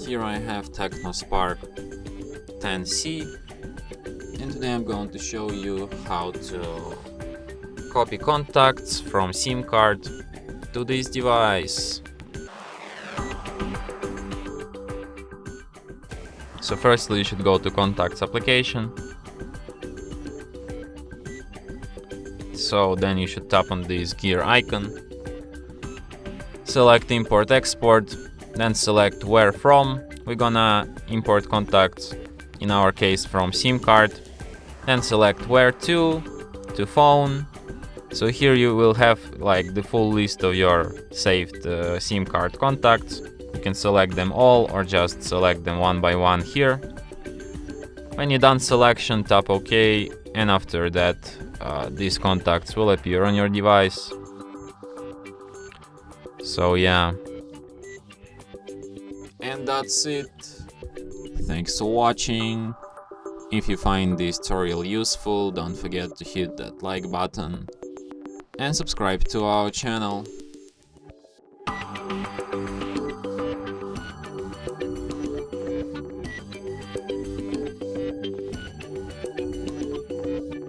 Here I have TECNO Spark 10C, and today I'm going to show you how to copy contacts from SIM card to this device. So firstly you should go to Contacts application. So then you should tap on this gear icon, select Import Export, then select Where From. We're gonna import contacts, in our case from SIM card, then select Where to phone. So here you will have like the full list of your saved SIM card contacts. You can select them all or just select them one by one here. When you're done selection, tap OK, and after that these contacts will appear on your device. So yeah. And that's it. Thanks for watching. If you find this tutorial useful, don't forget to hit that like button and subscribe to our channel.